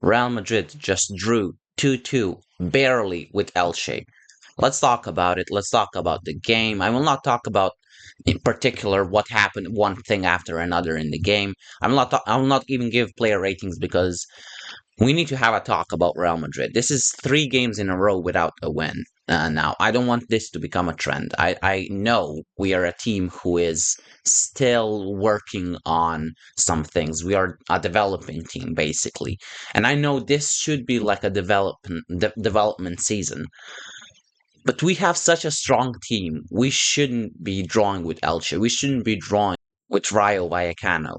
Real Madrid just drew 2-2, barely, with Elche. Let's talk about it. Let's talk about the game. I will not talk about in particular what happened one thing after another in the game. I will not even give player ratings because we need to have a talk about Real Madrid. This is 3 games in a row without a win. Now, I don't want this to become a trend. I know we are a team who is still working on some things. We are a developing team, basically. And I know this should be like a development season. But we have such a strong team. We shouldn't be drawing with Elche. We shouldn't be drawing with Rayo Vallecano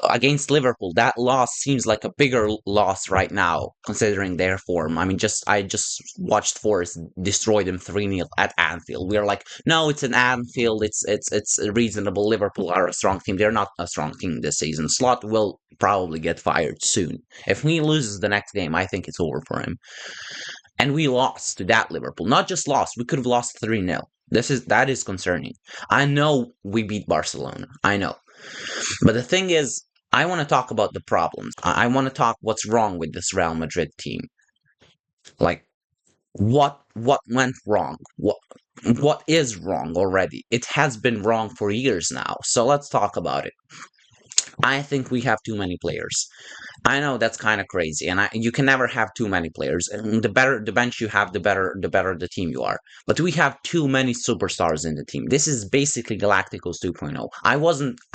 against Liverpool. That loss seems like a bigger loss right now, considering their form. I mean, I just watched Forest destroy them 3-0 at Anfield. We're like, no, it's an Anfield. It's reasonable. Liverpool are a strong team. They're not a strong team this season. Slot will probably get fired soon. If he loses the next game, I think it's over for him. And we lost to that Liverpool. Not just lost. We could have lost 3-0. That is concerning. I know we beat Barcelona. I know. But the thing is, I want to talk about the problems. I want to talk what's wrong with this Real Madrid team. Like, what went wrong? What is wrong already? It has been wrong for years now. So let's talk about it. I think we have too many players. I know that's kind of crazy, and you can never have too many players. And the better the bench you have, the better the team you are. But we have too many superstars in the team. This is basically Galacticos 2.0. I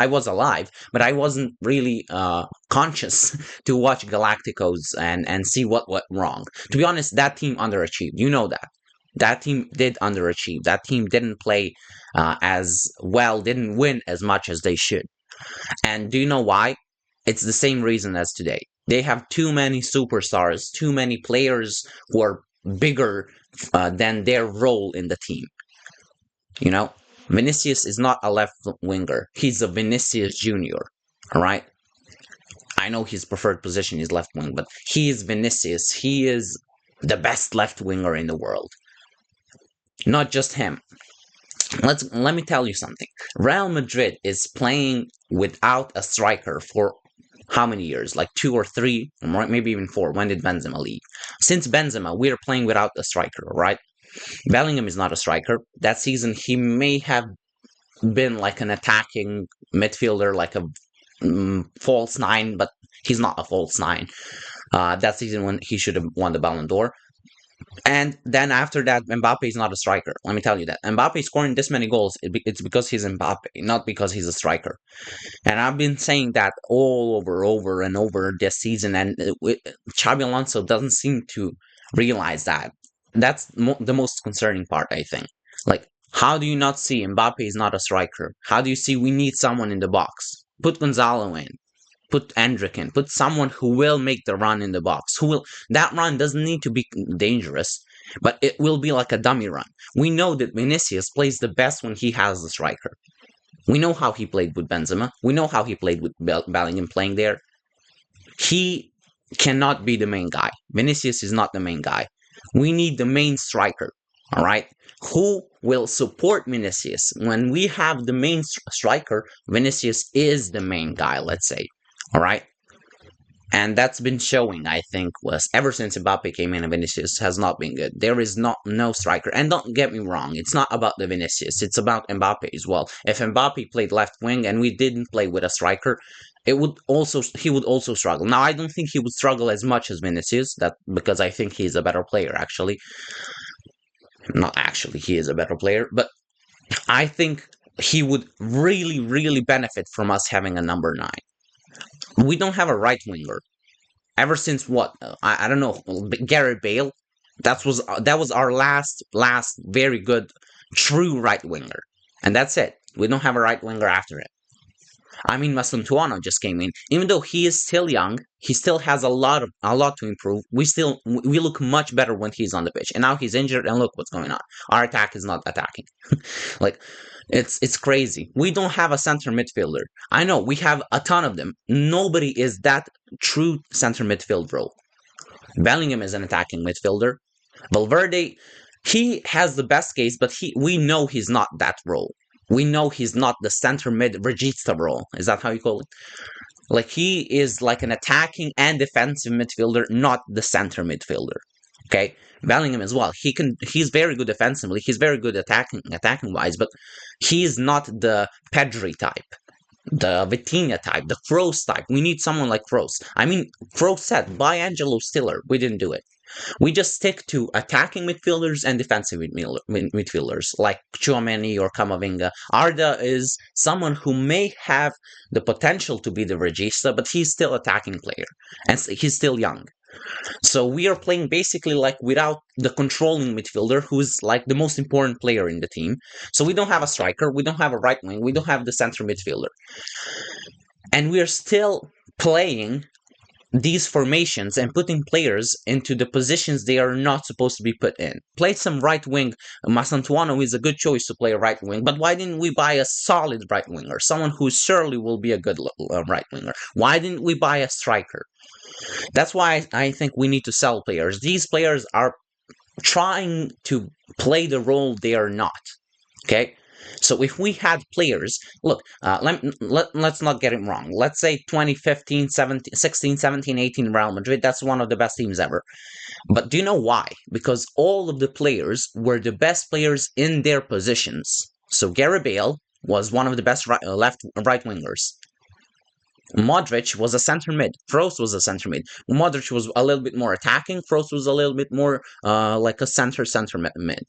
was alive, but I wasn't really conscious to watch Galacticos and see what went wrong. To be honest, that team underachieved. You know that. That team did underachieve. That team didn't play as well, didn't win as much as they should. And do you know why? It's the same reason as today. They have too many superstars, too many players who are bigger than their role in the team. You know, Vinicius is not a left winger. He's a Vinicius Junior. All right. I know his preferred position is left wing, but he is Vinicius. He is the best left winger in the world. Not just him. Let me tell you something. Real Madrid is playing without a striker for how many years? Like 2 or 3, or maybe even 4. When did Benzema leave? Since Benzema, we are playing without a striker, right? Bellingham is not a striker. That season, he may have been like an attacking midfielder, like a false 9, but he's not a false 9. That season when he should have won the Ballon d'Or. And then after that, Mbappe is not a striker. Let me tell you that. Mbappe scoring this many goals, it's because he's Mbappe, not because he's a striker. And I've been saying that over and over this season, and Xabi Alonso doesn't seem to realize that. That's the most concerning part, I think. Like, how do you not see Mbappe is not a striker? How do you see we need someone in the box? Put Gonzalo in. Put Endrick in. Put someone who will make the run in the box. That run doesn't need to be dangerous, but it will be like a dummy run. We know that Vinicius plays the best when he has the striker. We know how he played with Benzema. We know how he played with Bellingham playing there. He cannot be the main guy. Vinicius is not the main guy. We need the main striker. All right? Who will support Vinicius? When we have the main striker, Vinicius is the main guy, let's say. All right. And that's been showing, I think, was ever since Mbappe came in, and Vinicius has not been good. There is no striker. And don't get me wrong, it's not about the Vinicius, it's about Mbappe as well. If Mbappe played left wing and we didn't play with a striker, he would also struggle. Now, I don't think he would struggle as much as Vinicius, because I think he's a better player, actually. Not actually, he is a better player, but I think he would really, really benefit from us having a number 9. We don't have a right winger. Ever since what? I don't know. Gareth Bale. That was our last very good true right winger, and that's it. We don't have a right winger after it. I mean, Masuntuano just came in. Even though he is still young, he still has a lot to improve. We look much better when he's on the pitch. And now he's injured, and look what's going on. Our attack is not attacking. Like, it's crazy. We don't have a center midfielder. I know we have a ton of them. Nobody is that true center midfield role. Bellingham is an attacking midfielder. Valverde, he has the best case, but we know he's not that role. We know he's not the center mid Regista role. Is that how you call it? Like he is like an attacking and defensive midfielder, not the center midfielder. Okay, Bellingham as well. He's very good defensively. He's very good attacking wise, but he's not the Pedri type, the Vitinha type, the Kroos type. We need someone like Kroos. I mean, Kroos said, buy Angelo Stiller. We didn't do it. We just stick to attacking midfielders and defensive midfielders like Chouameni or Camavinga. Arda is someone who may have the potential to be the regista, but he's still an attacking player and he's still young. So we are playing basically like without the controlling midfielder, who's like the most important player in the team. So we don't have a striker, we don't have a right wing, we don't have the center midfielder, and we are still playing these formations and putting players into the positions they are not supposed to be put in. Play some right wing. Masantuano is a good choice to play a right wing, but why didn't we buy a solid right winger? Someone who surely will be a good right winger. Why didn't we buy a striker? That's why I think we need to sell players. These players are trying to play the role they are not. Okay? So if we had players, look, let's not get it wrong. Let's say 2015, 17, 16, 17, 18 Real Madrid, that's one of the best teams ever. But do you know why? Because all of the players were the best players in their positions. So Gary Bale was one of the best right wingers. Modric was a center mid. Kroos was a center mid. Modric was a little bit more attacking. Kroos was a little bit more like a center mid.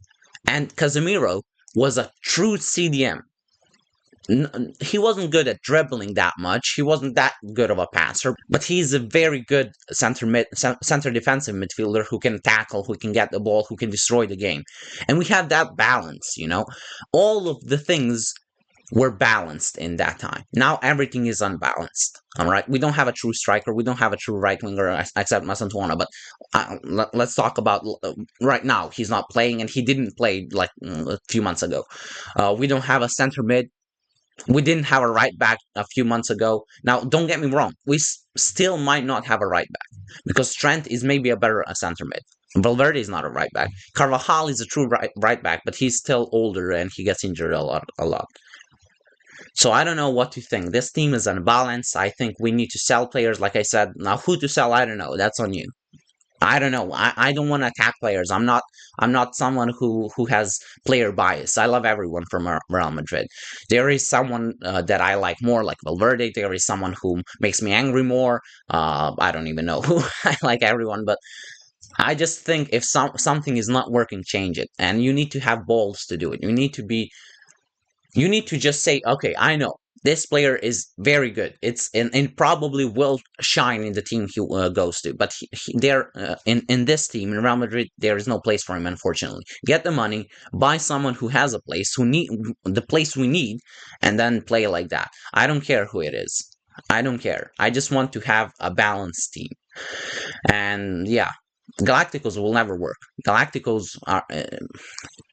And Casemiro was a true CDM. He wasn't good at dribbling that much. He wasn't that good of a passer, but he's a very good center defensive midfielder who can tackle, who can get the ball, who can destroy the game. And we have that balance, you know. All of the things were balanced in that time. Now everything is unbalanced. All right, we don't have a true striker. We don't have a true right winger except Masantuana. But let's talk about right now. He's not playing, and he didn't play like a few months ago. We don't have a center mid. We didn't have a right back a few months ago. Now, don't get me wrong. We still might not have a right back because Trent is maybe a better center mid. Valverde is not a right back. Carvajal is a true right back, but he's still older and he gets injured a lot. So I don't know what to think. This team is unbalanced. I think we need to sell players, like I said. Now, who to sell, I don't know. That's on you. I don't know. I don't want to attack players. I'm not someone who has player bias. I love everyone from Real Madrid. There is someone that I like more, like Valverde. There is someone who makes me angry more. I don't even know who. I like everyone, but I just think if something is not working, change it. And you need to have balls to do it. You need to just say, okay, I know this player is very good. It's and probably will shine in the team he goes to. But there in this team in Real Madrid, there is no place for him. Unfortunately, get the money, buy someone who has a place, who need the place we need, and then play like that. I don't care who it is. I don't care. I just want to have a balanced team. And yeah, Galacticos will never work. Galacticos are.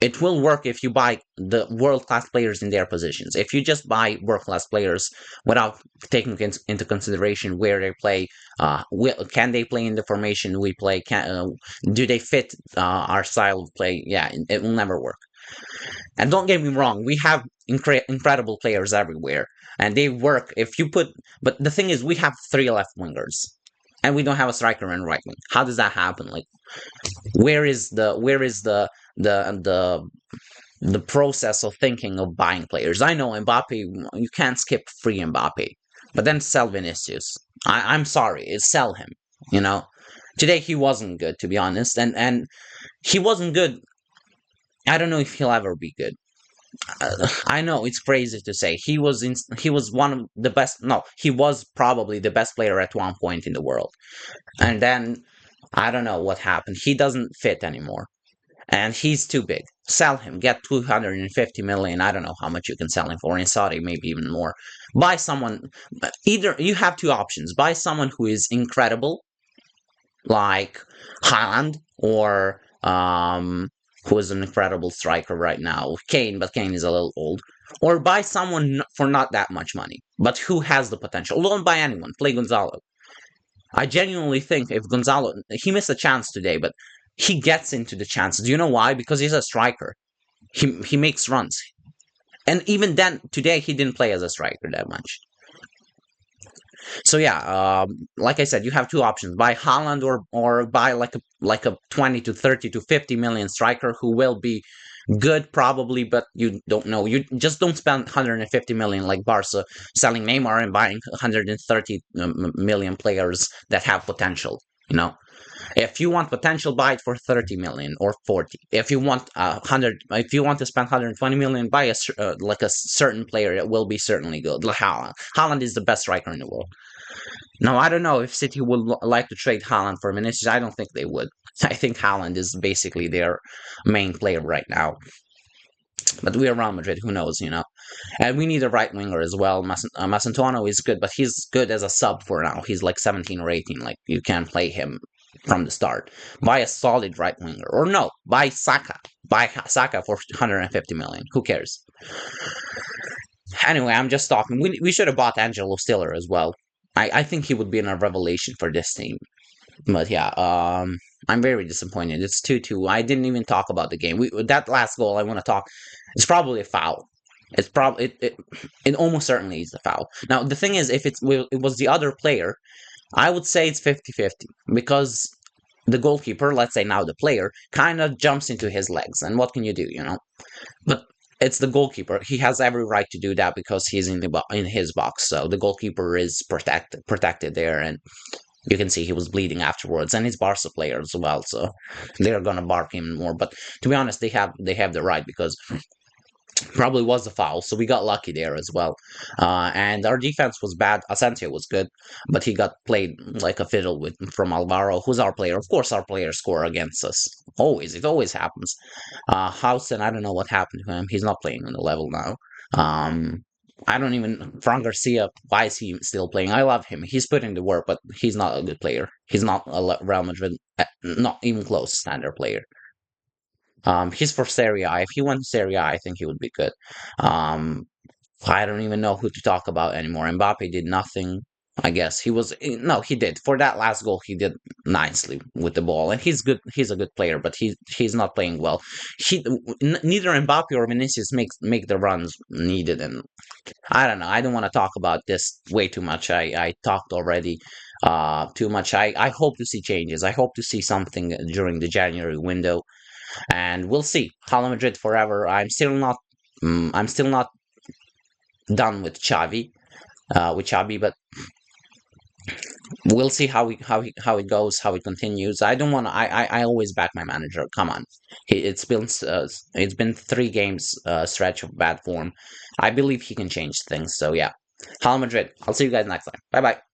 It will work if you buy the world-class players in their positions. If you just buy world-class players without taking into consideration where they play, can they play in the formation we play? Do they fit our style of play? Yeah, it will never work. And don't get me wrong, we have incredible players everywhere, and they work. But the thing is, we have 3 left wingers, and we don't have a striker and right wing. How does that happen? Like, where is the process of thinking of buying players? I know Mbappe, you can't skip free Mbappe, but then sell Vinicius. I'm sorry, sell him. You know, today he wasn't good, to be honest, and he wasn't good. I don't know if he'll ever be good. I know it's crazy to say he was one of the best. No, he was probably the best player at one point in the world, and then I don't know what happened. He doesn't fit anymore. And he's too big. Sell him. Get 250 million. I don't know how much you can sell him for in Saudi, maybe even more. Buy someone. Either you have 2 options. Buy someone who is incredible, like Haaland, or who is an incredible striker right now, Kane, but Kane is a little old. Or buy someone for not that much money, but who has the potential. Don't buy anyone. Play Gonzalo. I genuinely think if Gonzalo, he missed a chance today, but he gets into the chances. Do you know why? Because he's a striker. He makes runs. And even then, today, he didn't play as a striker that much. So yeah, like I said, you have two options: buy Haaland or buy like a 20 to 30 to 50 million striker who will be good probably, but you don't know. You just don't spend 150 million like Barca selling Neymar and buying 130 million players that have potential. You know, if you want potential, buy it for 30 million or 40. If you want 100, if you want to spend 120 million, buy like a certain player that will be certainly good. Like Haaland. Haaland is the best striker in the world. Now, I don't know if City would like to trade Haaland for Vinicius. I don't think they would. I think Haaland is basically their main player right now. But we are Real Madrid, who knows, you know? And we need a right winger as well. Masantuano is good, but he's good as a sub for now. He's like 17 or 18. Like, you can play him from the start. Buy a solid right winger. Or no, buy Saka. Buy Saka for 150 million. Who cares? Anyway, I'm just talking. We should have bought Angelo Stiller as well. I think he would be a revelation for this team. But yeah, I'm very disappointed. It's 2-2. I didn't even talk about the game. That last goal I want to talk. It's probably a foul. It's probably it almost certainly is a foul. Now the thing is, if it was the other player, I would say it's 50-50 because the goalkeeper, let's say now the player, kind of jumps into his legs, and what can you do, you know? But it's the goalkeeper. He has every right to do that because he's in his box. So the goalkeeper is protected there, and you can see he was bleeding afterwards, and he's Barca player as well, so they're gonna bark him more. But to be honest, they have the right because probably was a foul, so we got lucky there as well. And our defense was bad. Asensio was good, but he got played like a fiddle with from Alvaro, who's our player. Of course, our players score against us. Always, it always happens. Housen, I don't know what happened to him. He's not playing on the level now. I don't even Fran Garcia. Why is he still playing? I love him. He's putting the work, but he's not a good player. He's not a Real Madrid, not even close standard player. He's for Serie A. If he went to Serie A, I think he would be good. Um, I don't even know who to talk about anymore. Mbappe did nothing. I guess he was no, he did for that last goal. He did nicely with the ball, and he's good. He's a good player, but he's not playing well. Neither Mbappe or Vinicius make the runs needed, and I don't know. I don't want to talk about this way too much. I talked already too much. I hope to see changes. I hope to see something during the January window, and we'll see. Hala Madrid forever. I'm still not done with Xavi, but we'll see how it goes, how it continues. I don't want to. I always back my manager. Come on, it's been 3 games stretch of bad form. I believe he can change things. So yeah, Hala Madrid. I'll see you guys next time. Bye bye.